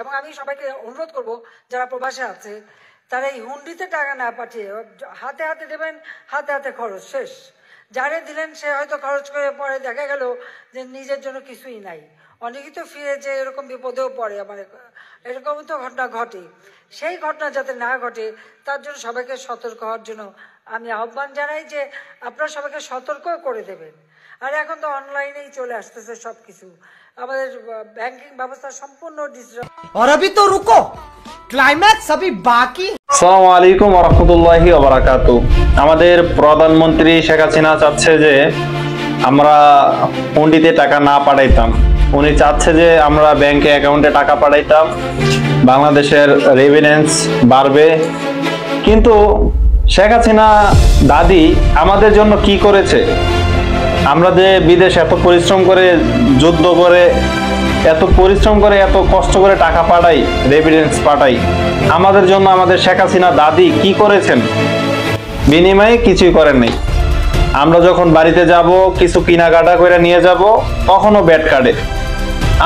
এবং আমি সবাইকে অনুরোধ করব যারা প্রবাসে আছে তারা এই হুন্ডিতে টাকা না পাঠিয়ে হাতে হাতে দেবেন, হাতে হাতে খরচ শেষ। যারে দিলেন সে হয়তো খরচ করে পরে দেখা গেল যে নিজের জন্য কিছুই নাই। অনেকেই তো ফিরে যে এরকম বিপদেও পড়ে, আমার এরকম তো ঘটনা ঘটে। সেই ঘটনা যাতে না ঘটে তার জন্য সবাইকে সতর্ক হওয়ার জন্য আমি আহ্বান জানাই যে আপনারা সবাইকে সতর্ক করে দেবেন। আর এখন তো অনলাইনেই চলে আসতেছে সবকিছু, আমাদের ব্যাংকিং ব্যবস্থা সম্পূর্ণ ডিজিটাল। और अभी तो रुको, क्लाइमैक्स अभी बाकी। আসসালামু আলাইকুম ওয়া রাহমাতুল্লাহি ওয়া বারাকাতুহু। আমাদের প্রধানমন্ত্রী শেখ হাসিনা চাচ্ছে যে আমরা হুন্ডিতে টাকা না পাঠাইতাম। উনি চাচ্ছে যে আমরা ব্যাংকে অ্যাকাউন্টে টাকা পাঠাইতাম, বাংলাদেশের রেভিনিউস বাড়বে। কিন্তু শেখ হাসিনা দাদি আমাদের জন্য কি করেছে? আমরা যে বিদেশ এত পরিশ্রম করে, যুদ্ধ করে, এত পরিশ্রম করে, এত কষ্ট করে টাকা পাঠাই, রেভিডেন্স পাঠাই, আমাদের জন্য আমাদের শেখ হাসিনা দাদি কি করেছেন? বিনিময়ে কিছুই করেন নাই। আমরা যখন বাড়িতে যাব, কিছু কেনাকাটা করে নিয়ে যাব, তখনও ব্যাট কাটে।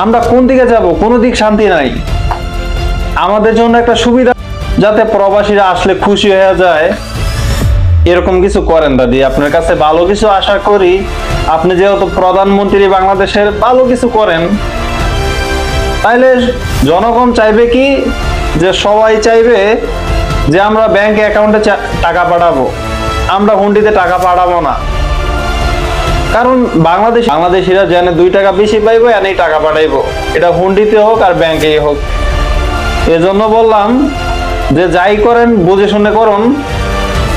আমরা কোন দিকে যাব? কোনো দিক শান্তি নাই। আমাদের জন্য একটা সুবিধা যাতে প্রবাসীরা আসলে খুশি হয়ে যায়, এরকম কিছু করেন দাদি। আপনার কাছে ভালো কিছু আশা করি। আপনি যেহেতু প্রধানমন্ত্রী বাংলাদেশের, ভালো কিছু করেন। তাইলে জনগণ চাইবে কি, যে সবাই চাইবে যে আমরা ব্যাংক অ্যাকাউন্টে টাকা পাঠাবো, আমরা হুন্ডিতে টাকা পাঠাবো না। কারণ বাংলাদেশিরা যেন 2 টাকা বেশি পাইবো, এনেই টাকা পাঠাইবো, এটা হুন্ডিতে হোক আর ব্যাংকেই হোক। এজন্য বললাম যে যাই করেন বুঝে শুনে করুন।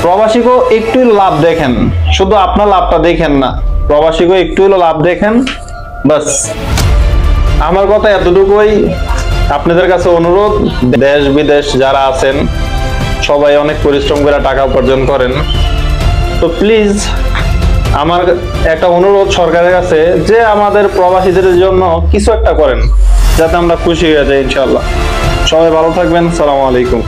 প্রবাসীকেও একটু লাভ দেখেন, শুধু আপনার লাভটা দেখেন না, প্রবাসীকেও একটু লাভ দেখেন। বাস আমার কথা এতটুকুই। আপনাদের কাছে অনুরোধ, দেশ বিদেশ যারা আছেন সবাই অনেক পরিশ্রম করে টাকা উপার্জন করেন, তো প্লিজ আমার একটা অনুরোধ সরকারের কাছে যে আমাদের প্রবাসীদের জন্য কিছু একটা করেন, যাতে আমরা খুশি হয়ে যাই। ইনশাআল্লাহ সবাই ভালো থাকবেন। আসসালামু আলাইকুম।